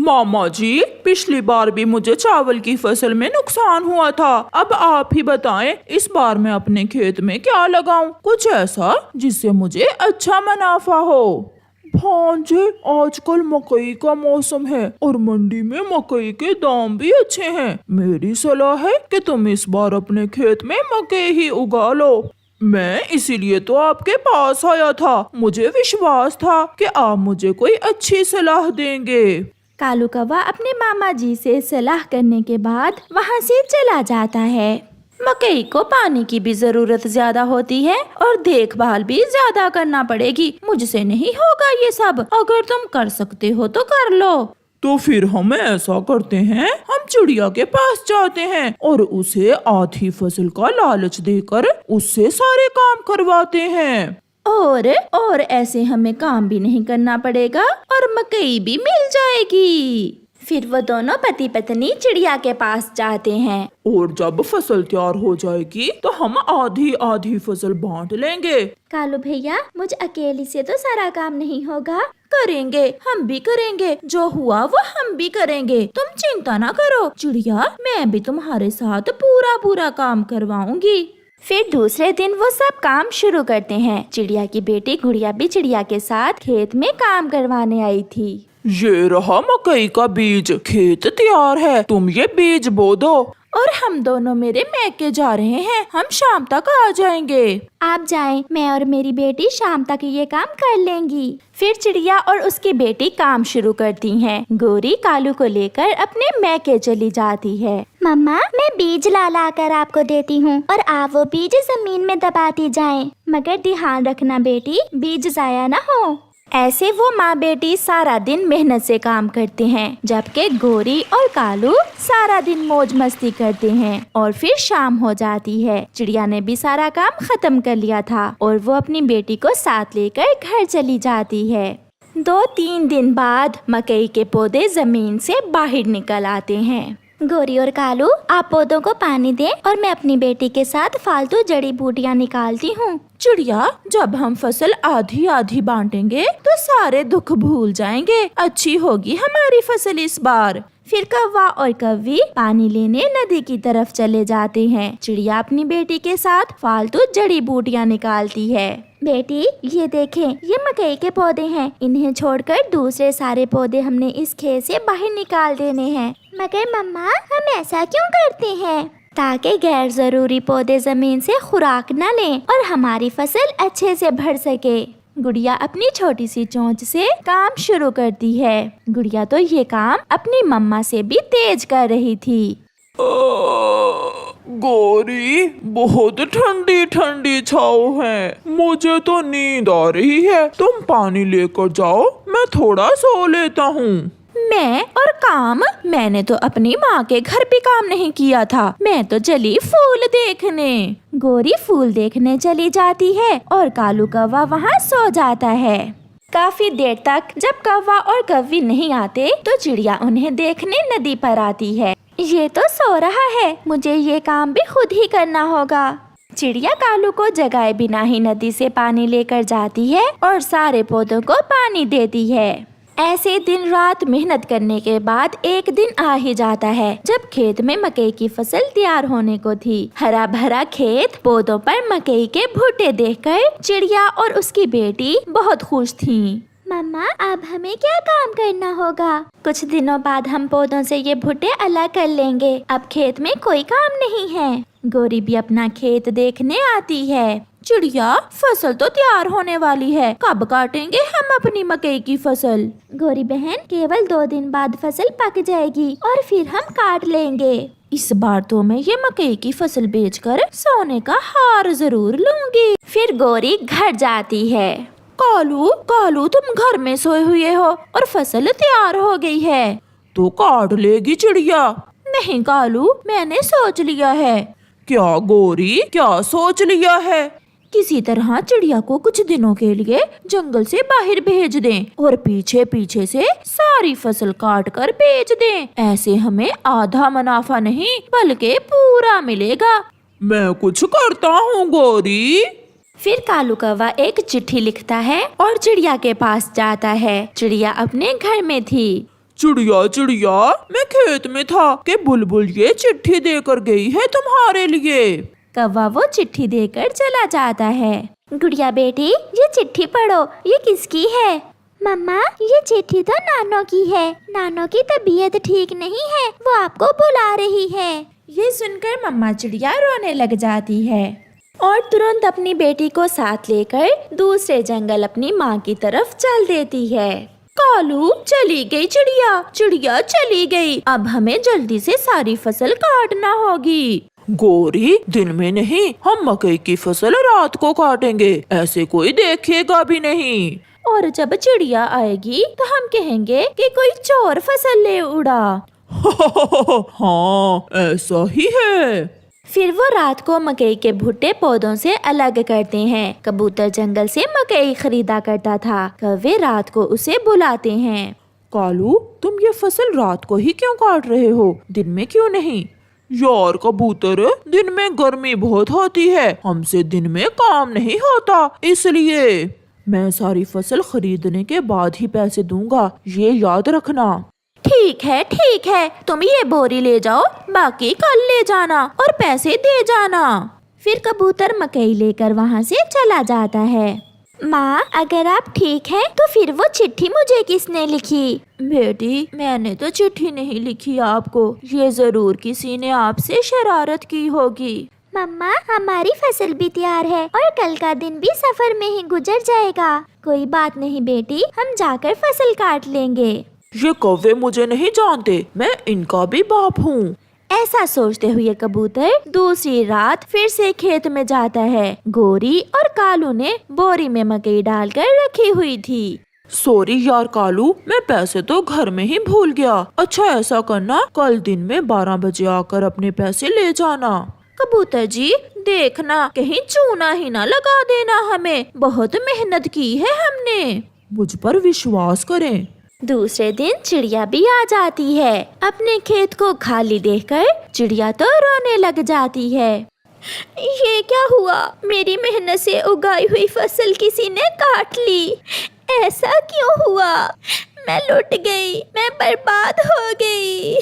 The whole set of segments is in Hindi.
मामा जी, पिछली बार भी मुझे चावल की फसल में नुकसान हुआ था। अब आप ही बताएं, इस बार मैं अपने खेत में क्या लगाऊं? कुछ ऐसा जिससे मुझे अच्छा मुनाफा हो। भांजे, आजकल मकई का मौसम है और मंडी में मकई के दाम भी अच्छे हैं। मेरी सलाह है कि तुम इस बार अपने खेत में मकई ही उगा लो। मैं इसीलिए तो आपके पास आया था। मुझे विश्वास था कि आप मुझे कोई अच्छी सलाह देंगे। कालू कौवा अपने मामा जी से सलाह करने के बाद वहाँ से चला जाता है। मकई को पानी की भी जरूरत ज्यादा होती है और देखभाल भी ज्यादा करना पड़ेगी। मुझसे नहीं होगा ये सब। अगर तुम कर सकते हो तो कर लो। तो फिर हम ऐसा करते हैं, हम चिड़िया के पास जाते हैं और उसे आधी फसल का लालच देकर उससे सारे काम करवाते हैं। और ऐसे हमें काम भी नहीं करना पड़ेगा और मकई भी मिल जाएगी। फिर वो दोनों पति पत्नी चिड़िया के पास जाते हैं। और जब फसल तैयार हो जाएगी तो हम आधी आधी फसल बांट लेंगे। कालू भैया, मुझ अकेली से तो सारा काम नहीं होगा। करेंगे, हम भी करेंगे। जो हुआ वो हम भी करेंगे। तुम चिंता ना करो चिड़िया, मैं भी तुम्हारे साथ पूरा काम करवाऊंगी। फिर दूसरे दिन वो सब काम शुरू करते हैं। चिड़िया की बेटी गुड़िया भी चिड़िया के साथ खेत में काम करवाने आई थी। ये रहा मकई का बीज, खेत तैयार है, तुम ये बीज बो दो। और हम दोनों मेरे मैके जा रहे हैं, हम शाम तक आ जाएंगे। आप जाएं, मैं और मेरी बेटी शाम तक ये काम कर लेंगी। फिर चिड़िया और उसकी बेटी काम शुरू करती हैं। गोरी कालू को लेकर अपने मैके चली जाती है। मम्मा, मैं बीज ला कर आपको देती हूँ और आप वो बीज जमीन में दबाती जाएं। मगर ध्यान रखना बेटी, बीज जाया ना हो। ऐसे वो माँ बेटी सारा दिन मेहनत से काम करते हैं, जबकि गोरी और कालू सारा दिन मौज मस्ती करते हैं। और फिर शाम हो जाती है। चिड़िया ने भी सारा काम खत्म कर लिया था और वो अपनी बेटी को साथ लेकर घर चली जाती है। 2-3 दिन बाद मकई के पौधे जमीन से बाहर निकल आते हैं। गोरी और कालू, आप पौधों को पानी दें और मैं अपनी बेटी के साथ फालतू जड़ी बूटियाँ निकालती हूँ। चिड़िया, जब हम फसल आधी आधी बांटेंगे तो सारे दुख भूल जाएंगे। अच्छी होगी हमारी फसल इस बार। फिर कौवा और कौवी पानी लेने नदी की तरफ चले जाते हैं। चिड़िया अपनी बेटी के साथ फालतू जड़ी बूटियाँ निकालती है। बेटी, ये देखें, ये मकई के पौधे हैं। इन्हें छोड़कर दूसरे सारे पौधे हमने इस खेत से बाहर निकाल देने हैं। मगर मम्मा, हम ऐसा क्यों करते हैं? ताकि गैर जरूरी पौधे जमीन से खुराक न लें और हमारी फसल अच्छे से बढ़ सके। गुड़िया अपनी छोटी सी चोंच से काम शुरू करती है। गुड़िया तो ये काम अपनी मम्मा से भी तेज कर रही थी। गोरी, बहुत ठंडी ठंडी छाँव है, मुझे तो नींद आ रही है। तुम पानी लेकर जाओ, मैं थोड़ा सो लेता हूँ। मैं और काम, मैंने तो अपनी माँ के घर भी काम नहीं किया था। मैं तो चली फूल देखने। गोरी फूल देखने चली जाती है और कालू कौवा वहाँ सो जाता है। काफी देर तक जब कौवा और कौवी नहीं आते तो चिड़िया उन्हें देखने नदी पर आती है। ये तो सो रहा है, मुझे ये काम भी खुद ही करना होगा। चिड़िया कालू को जगाए बिना ही नदी से पानी लेकर जाती है और सारे पौधों को पानी देती है। ऐसे दिन रात मेहनत करने के बाद एक दिन आ ही जाता है जब खेत में मकई की फसल तैयार होने को थी। हरा भरा खेत, पौधों पर मकई के भुट्टे देखकर चिड़िया और उसकी बेटी बहुत खुश थीं। मम्मा, अब हमें क्या काम करना होगा? कुछ दिनों बाद हम पौधों से ये भुट्टे अलग कर लेंगे। अब खेत में कोई काम नहीं है। गोरी भी अपना खेत देखने आती है। चिड़िया, फसल तो तैयार होने वाली है, कब काटेंगे हम अपनी मकई की फसल? गोरी बहन, केवल 2 दिन बाद फसल पक जाएगी और फिर हम काट लेंगे। इस बार तो मैं ये मकई की फसल बेचकर सोने का हार जरूर लूंगी। फिर गोरी घर जाती है। कालू, तुम घर में सोए हुए हो और फसल तैयार हो गई है। तो काट लेगी चिड़िया। नहीं कालू, मैंने सोच लिया है। क्या गोरी, क्या सोच लिया है? किसी तरह चिड़िया को कुछ दिनों के लिए जंगल से बाहर भेज दें और पीछे पीछे से सारी फसल काट कर बेच दें। ऐसे हमें आधा मुनाफा नहीं बल्कि पूरा मिलेगा। मैं कुछ करता हूँ गोरी। फिर कालू कौवा एक चिट्ठी लिखता है और चिड़िया के पास जाता है। चिड़िया अपने घर में थी। चिड़िया चिड़िया, मैं खेत में था कि बुलबुल ये चिट्ठी देकर गई है तुम्हारे लिए। कौवा वो चिट्ठी देकर चला जाता है। गुड़िया बेटी, ये चिट्ठी पढ़ो, ये किसकी है? मम्मा, ये चिट्ठी तो नानो की है। नानो की तबीयत ठीक नहीं है, वो आपको बुला रही है। ये सुनकर मम्मा चिड़िया रोने लग जाती है और तुरंत अपनी बेटी को साथ लेकर दूसरे जंगल अपनी माँ की तरफ चल देती है। कालू, चली गई चिड़िया, चिड़िया चली गई। अब हमें जल्दी से सारी फसल काटना होगी। गोरी, दिन में नहीं, हम मकई की फसल रात को काटेंगे, ऐसे कोई देखेगा भी नहीं। और जब चिड़िया आएगी तो हम कहेंगे कि कोई चोर फसल ले उड़ा। हाँ, ऐसा ही है। फिर वो रात को मकई के भुट्टे पौधों से अलग करते हैं। कबूतर जंगल से मकई खरीदा करता था, कौवे रात को उसे बुलाते हैं। कालू, तुम ये फसल रात को ही क्यों काट रहे हो, दिन में क्यों नहीं? यार कबूतर, दिन में गर्मी बहुत होती है, हमसे दिन में काम नहीं होता, इसलिए मैं सारी फसल खरीदने के बाद ही पैसे दूंगा, ये याद रखना। ठीक है, तुम ये बोरी ले जाओ, बाकी कल ले जाना और पैसे दे जाना। फिर कबूतर मकई लेकर वहाँ से चला जाता है। माँ, अगर आप ठीक हैं तो फिर वो चिट्ठी मुझे किसने लिखी? बेटी, मैंने तो चिट्ठी नहीं लिखी आपको, ये जरूर किसी ने आपसे शरारत की होगी। मम्मा, हमारी फसल भी तैयार है और कल का दिन भी सफर में ही गुजर जाएगा। कोई बात नहीं बेटी, हम जाकर फसल काट लेंगे। ये कौवे मुझे नहीं जानते, मैं इनका भी बाप हूँ। ऐसा सोचते हुए कबूतर दूसरी रात फिर से खेत में जाता है। गोरी और कालू ने बोरी में मकई डालकर रखी हुई थी। सॉरी यार कालू, मैं पैसे तो घर में ही भूल गया। अच्छा ऐसा करना, कल दिन में 12 बजे आकर अपने पैसे ले जाना। कबूतर जी, देखना कहीं चूना ही ना लगा देना हमें, बहुत मेहनत की है हमने। मुझ पर विश्वास करें। दूसरे दिन चिड़िया भी आ जाती है। अपने खेत को खाली देखकर चिड़िया तो रोने लग जाती है। ये क्या हुआ, मेरी मेहनत से उगाई हुई फसल किसी ने काट ली। ऐसा क्यों हुआ? मैं लुट गई, मैं बर्बाद हो गई।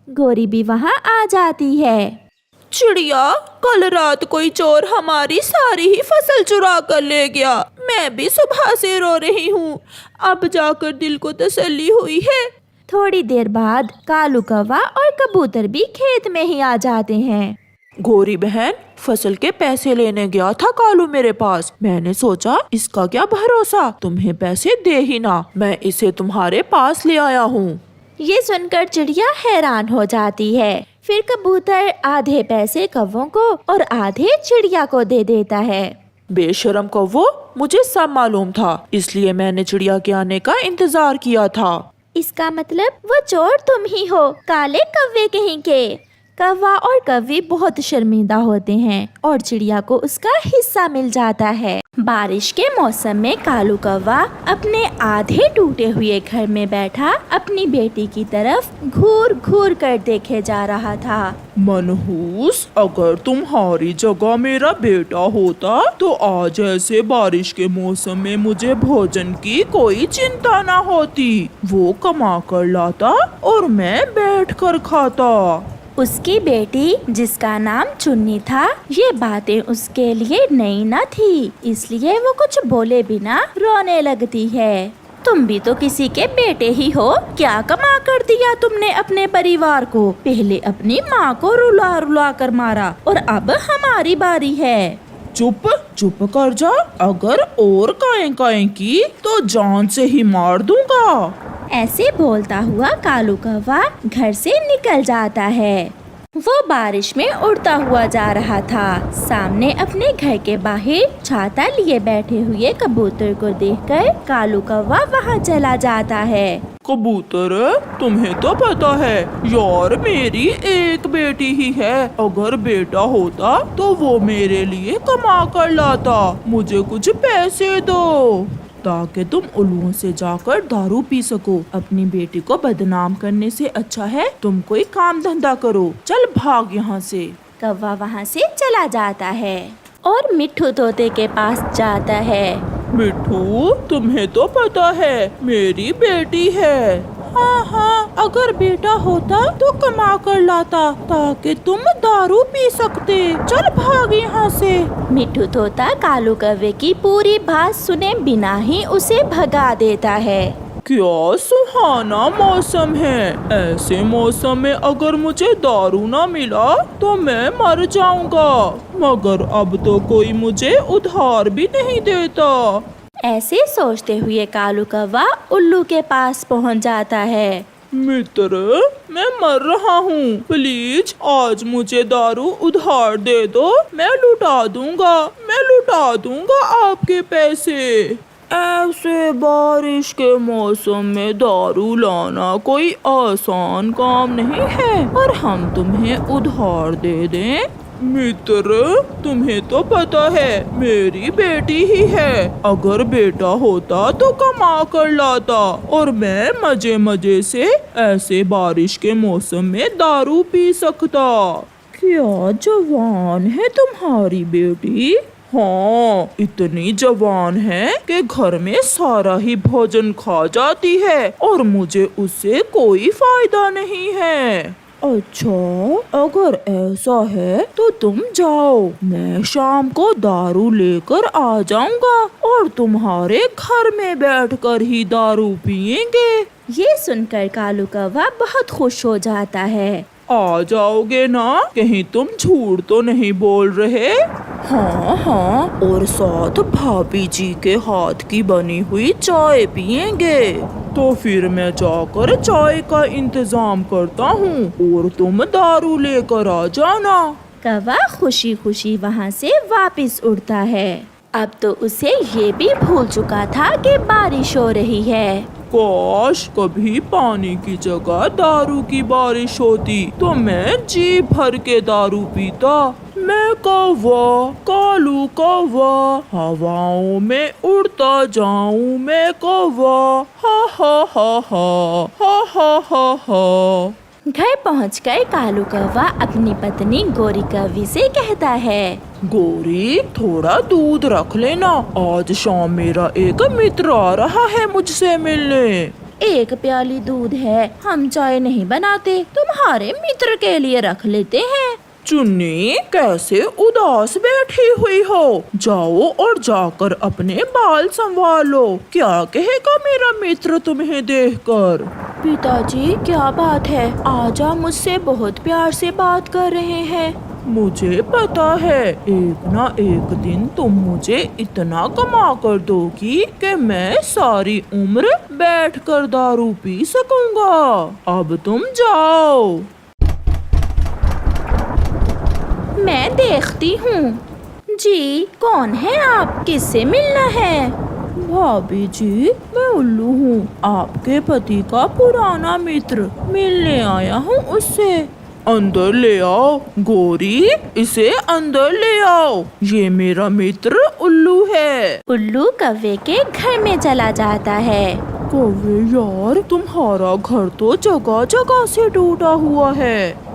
गोरी भी वहाँ आ जाती है। चिड़िया, कल रात कोई चोर हमारी सारी ही फसल चुरा कर ले गया। मैं भी सुबह से रो रही हूँ, अब जाकर दिल को तसल्ली हुई है। थोड़ी देर बाद कालू कौवा और कबूतर भी खेत में ही आ जाते हैं। गोरी बहन, फसल के पैसे लेने गया था कालू मेरे पास, मैंने सोचा इसका क्या भरोसा, तुम्हें पैसे दे ही ना, मैं इसे तुम्हारे पास ले आया हूँ। ये सुनकर चिड़िया हैरान हो जाती है। फिर कबूतर आधे पैसे कौवों को और आधे चिड़िया को दे देता है। बेशरम कौवो, मुझे सब मालूम था, इसलिए मैंने चिड़िया के आने का इंतजार किया था। इसका मतलब वो चोर तुम ही हो, काले कौवे कहीं के। कौवा और कौवी बहुत शर्मिंदा होते हैं और चिड़िया को उसका हिस्सा मिल जाता है। बारिश के मौसम में कालू कौवा अपने आधे टूटे हुए घर में बैठा अपनी बेटी की तरफ घूर घूर कर देखे जा रहा था। मनहूस, अगर तुम्हारी जगह मेरा बेटा होता तो आज ऐसे बारिश के मौसम में मुझे भोजन की कोई चिंता ना होती, वो कमा कर लाता और मैं बैठ कर खाता। उसकी बेटी, जिसका नाम चुन्नी था, ये बातें उसके लिए नई न थी, इसलिए वो कुछ बोले बिना रोने लगती है। तुम भी तो किसी के बेटे ही हो, क्या कमा कर दिया तुमने अपने परिवार को? पहले अपनी माँ को रुला रुला कर मारा और अब हमारी बारी है। चुप चुप कर जा, अगर और काएं काएं की तो जान से ही मार दूंगा। ऐसे बोलता हुआ कालू कौवा घर से निकल जाता है। वो बारिश में उड़ता हुआ जा रहा था। सामने अपने घर के बाहर छाता लिए बैठे हुए कबूतर को देखकर कालू कौवा वहाँ चला जाता है। कबूतर, तुम्हें तो पता है यार मेरी एक बेटी ही है, अगर बेटा होता तो वो मेरे लिए कमा कर लाता, मुझे कुछ पैसे दो ताकि तुम उल्लुओं से जाकर दारू पी सको। अपनी बेटी को बदनाम करने से अच्छा है तुम कोई काम धंधा करो, चल भाग यहाँ से। कौवा वहाँ से चला जाता है और मिट्ठू तोते के पास जाता है। मिट्ठू, तुम्हें तो पता है मेरी बेटी है। हाँ हाँ, अगर बेटा होता तो कमा कर लाता ताकि तुम दारू पी सकते। चल भाग यहाँ से। मिट्ठू तोता कालू कौवे की पूरी बात सुने बिना ही उसे भगा देता है। क्या सुहाना मौसम है। ऐसे मौसम में अगर मुझे दारू ना मिला तो मैं मर जाऊंगा। मगर अब तो कोई मुझे उधार भी नहीं देता। ऐसे सोचते हुए कालू कौवा उल्लू के पास पहुंच जाता है। मित्र, मैं मर रहा हूँ, प्लीज आज मुझे दारू उधार दे दो। मैं लुटा दूंगा आपके पैसे। ऐसे बारिश के मौसम में दारू लाना कोई आसान काम नहीं है, और हम तुम्हें उधार दे दें। मित्र, तुम्हें तो पता है मेरी बेटी ही है। अगर बेटा होता तो कमा कर लाता और मैं मजे मजे से ऐसे बारिश के मौसम में दारू पी सकता। क्या जवान है तुम्हारी बेटी। हाँ, इतनी जवान है कि घर में सारा ही भोजन खा जाती है और मुझे उससे कोई फायदा नहीं है। अच्छा, अगर ऐसा है तो तुम जाओ, मैं शाम को दारू लेकर आ जाऊंगा और तुम्हारे घर में बैठकर ही दारू पियेंगे। ये सुनकर कालू कौवा बहुत खुश हो जाता है। आ जाओगे ना? कहीं तुम झूठ तो नहीं बोल रहे? हाँ हाँ, और साथ भाभी जी के हाथ की बनी हुई चाय पियेंगे। तो फिर मैं जाकर चाय का इंतजाम करता हूँ और तुम दारू लेकर आ जाना। कौवा खुशी खुशी वहाँ से वापस उड़ता है। अब तो उसे ये भी भूल चुका था कि बारिश हो रही है। काश कभी पानी की जगह दारू की बारिश होती तो मैं जी भर के दारू पीता। मैं कौवा, कालू कौवा, हवाओं में उड़ता जाऊं मैं कौवा। हा हा हा हा हा हा हा हा। घर पहुंचकर कालू कौवा अपनी पत्नी गोरी कौवी से कहता है, गोरी, थोड़ा दूध रख लेना, आज शाम मेरा एक मित्र आ रहा है मुझसे मिलने। एक प्याली दूध है, हम चाय नहीं बनाते, तुम्हारे मित्र के लिए रख लेते हैं। चुन्नी, कैसे उदास बैठी हुई हो। जाओ और जाकर अपने बाल संभालो। क्या कहेगा मेरा मित्र तुम्हें देखकर। पिताजी, क्या बात है, आजा मुझसे बहुत प्यार से बात कर रहे हैं। मुझे पता है एक ना एक दिन तुम मुझे इतना कमा कर दोगी कि मैं सारी उम्र बैठकर दारू पी सकूंगा। अब तुम जाओ। मैं देखती हूँ। जी, कौन है आप, किससे मिलना है। भाभी जी, मैं उल्लू हूँ, आपके पति का पुराना मित्र। मिलने आया हूँ उससे। अंदर ले आओ गोरी, इसे अंदर ले आओ। ये मेरा मित्र उल्लू है। उल्लू कौवे के घर में चला जाता है। कौवे यार, तुम्हारा घर तो जगह जगह से टूटा हुआ है।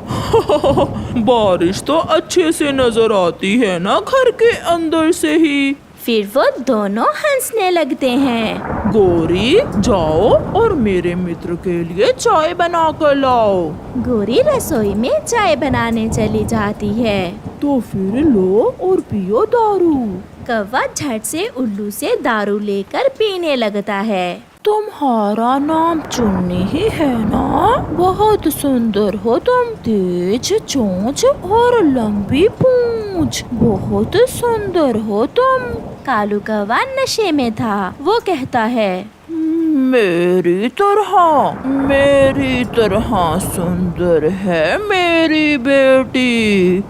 बारिश तो अच्छे से नजर आती है ना घर के अंदर से ही। फिर वो दोनों हंसने लगते हैं। गोरी, जाओ और मेरे मित्र के लिए चाय बना कर लाओ। गोरी रसोई में चाय बनाने चली जाती है। तो फिर लो और पियो दारू। कौवा झट से उल्लू से दारू लेकर पीने लगता है। तुम्हारा नाम चुन्नी ही है ना? बहुत सुंदर हो तुम, तेज चोंच और लंबी पूंछ, बहुत सुंदर हो तुम। कालू कौवा नशे में था। वो कहता है, मेरी तरह सुंदर है मेरी बेटी।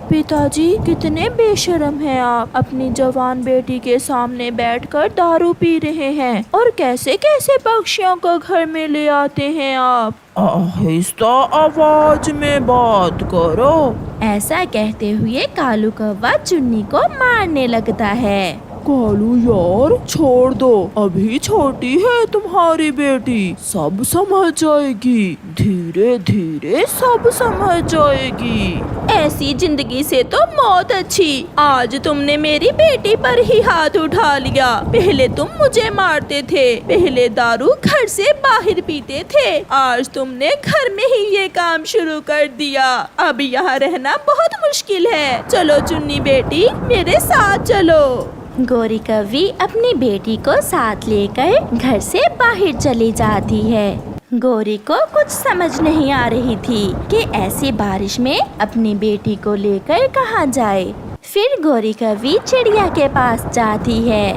पिताजी, कितने बेशर्म हैं आप, अपनी जवान बेटी के सामने बैठकर दारू पी रहे हैं, और कैसे कैसे पक्षियों को घर में ले आते हैं आप। आहिस्ता आवाज में बात करो। ऐसा कहते हुए कालू कौवा चुन्नी को मारने लगता है। कालू यार, छोड़ दो, अभी छोटी है तुम्हारी बेटी, सब समझ जाएगी, धीरे धीरे सब समझ जाएगी। ऐसी जिंदगी से तो मौत अच्छी। आज तुमने मेरी बेटी पर ही हाथ उठा लिया। पहले तुम मुझे मारते थे, पहले दारू घर से बाहर पीते थे, आज तुमने घर में ही ये काम शुरू कर दिया। अब यहाँ रहना बहुत मुश्किल है। चलो चुन्नी बेटी, मेरे साथ चलो। गौरी कव्वी अपनी बेटी को साथ लेकर घर से बाहर चली जाती है। गौरी को कुछ समझ नहीं आ रही थी कि ऐसी बारिश में अपनी बेटी को लेकर कहाँ जाए। फिर गौरी कव्वी चिड़िया के पास जाती है।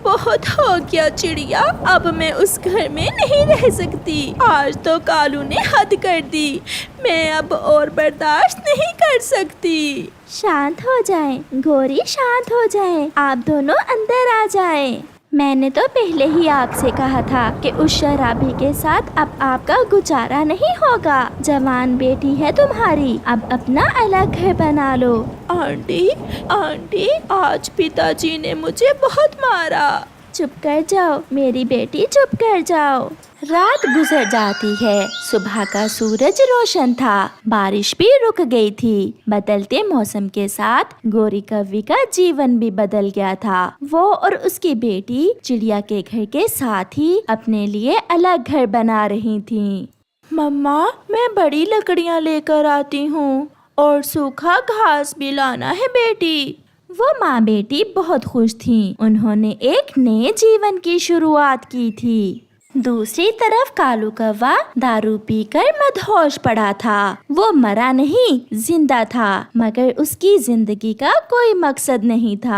बहुत हो गया चिड़िया, अब मैं उस घर में नहीं रह सकती। आज तो कालू ने हद कर दी, मैं अब और बर्दाश्त नहीं कर सकती। शांत हो जाएं, गौरी शांत हो जाएं। आप दोनों अंदर आ जाएं। मैंने तो पहले ही आपसे कहा था कि उस शराबी के साथ अब आपका गुजारा नहीं होगा। जवान बेटी है तुम्हारी, अब अपना अलग घर बना लो। आंटी, आंटी, आज पिताजी ने मुझे बहुत मारा। चुप कर जाओ मेरी बेटी, चुप कर जाओ। रात गुजर जाती है। सुबह का सूरज रोशन था, बारिश भी रुक गई थी। बदलते मौसम के साथ गौरी कव्वी का जीवन भी बदल गया था। वो और उसकी बेटी चिड़िया के घर के साथ ही अपने लिए अलग घर बना रही थीं। मम्मा, मैं बड़ी लकड़ियाँ लेकर आती हूँ और सूखा घास भी लाना है बेटी। वो माँ बेटी बहुत खुश थीं। उन्होंने एक नए जीवन की शुरुआत की थी। दूसरी तरफ कालू कौवा दारू पीकर मदहोश पड़ा था। वो मरा नहीं, जिंदा था, मगर उसकी जिंदगी का कोई मकसद नहीं था।